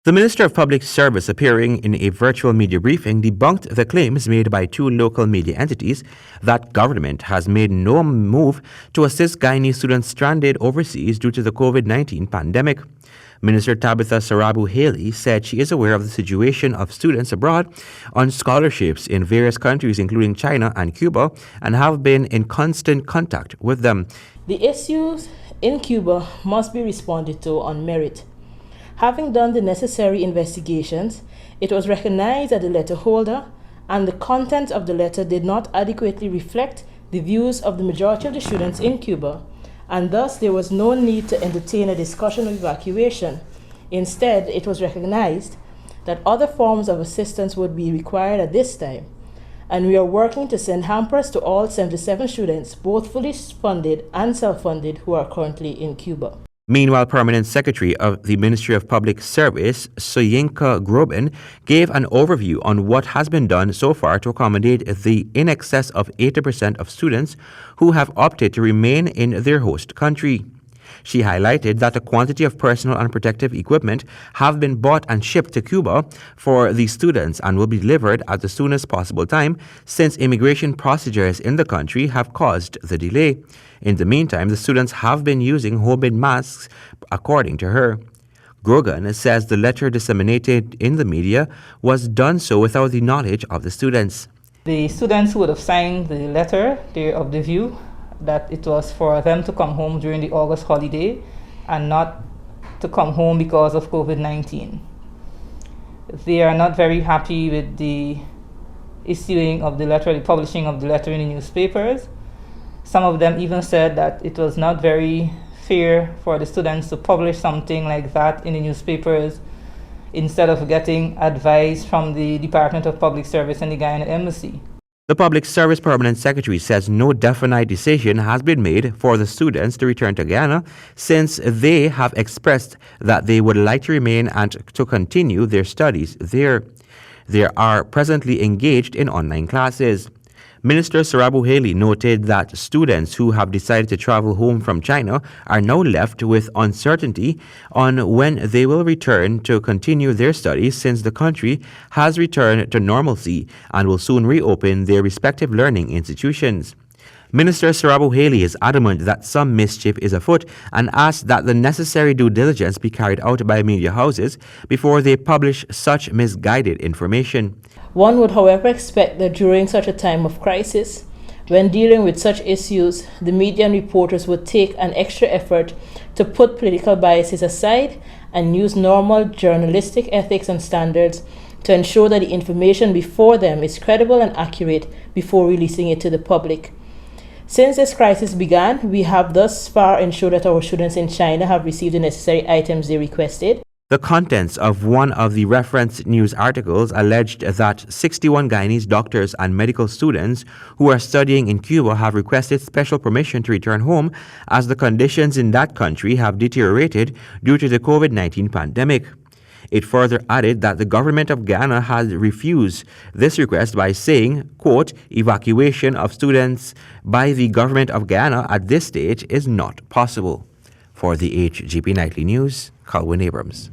The Minister of Public Service, appearing in a virtual media briefing, debunked the claims made by two local media entities that government has made no move to assist Guyanese students stranded overseas due to the COVID-19 pandemic. Minister Tabitha Sarabu-Haley said she is aware of the situation of students abroad on scholarships in various countries, including China and Cuba, and have been in constant contact with them. The issues in Cuba must be responded to on merit. Having done the necessary investigations, it was recognized that the letter holder and the content of the letter did not adequately reflect the views of the majority of the students in Cuba, and thus there was no need to entertain a discussion of evacuation. Instead, it was recognized that other forms of assistance would be required at this time, and we are working to send hampers to all 77 students, both fully funded and self-funded, who are currently in Cuba. Meanwhile, Permanent Secretary of the Ministry of Public Service, Soyinka Grobin, gave an overview on what has been done so far to accommodate the in excess of 80% of students who have opted to remain in their host country. She highlighted that a quantity of personal and protective equipment have been bought and shipped to Cuba for the students and will be delivered at the soonest possible time, since immigration procedures in the country have caused the delay. In the meantime, the students have been using homemade masks, according to her. Grogan says the letter disseminated in the media was done so without the knowledge of the students. The students who would have signed the letter, they're of the view that it was for them to come home during the August holiday and not to come home because of COVID-19. They are not very happy with the issuing of the letter, the publishing of the letter in the newspapers. Some of them even said that it was not very fair for the students to publish something like that in the newspapers instead of getting advice from the Department of Public Service and the Guyana Embassy. The Public Service Permanent Secretary says no definite decision has been made for the students to return to Guyana, since they have expressed that they would like to remain and to continue their studies there. They are presently engaged in online classes. Minister Sarabu-Haley noted that students who have decided to travel home from China are now left with uncertainty on when they will return to continue their studies, since the country has returned to normalcy and will soon reopen their respective learning institutions. Minister Sarabu-Haley is adamant that some mischief is afoot and asks that the necessary due diligence be carried out by media houses before they publish such misguided information. One would, however, expect that during such a time of crisis, when dealing with such issues, the media and reporters would take an extra effort to put political biases aside and use normal journalistic ethics and standards to ensure that the information before them is credible and accurate before releasing it to the public. Since this crisis began, we have thus far ensured that our students in China have received the necessary items they requested. The contents of one of the referenced news articles alleged that 61 Guyanese doctors and medical students who are studying in Cuba have requested special permission to return home, as the conditions in that country have deteriorated due to the COVID-19 pandemic. It further added that the government of Guyana has refused this request by saying, quote, evacuation of students by the government of Guyana at this stage is not possible. For the HGP Nightly News, Colwyn Abrams.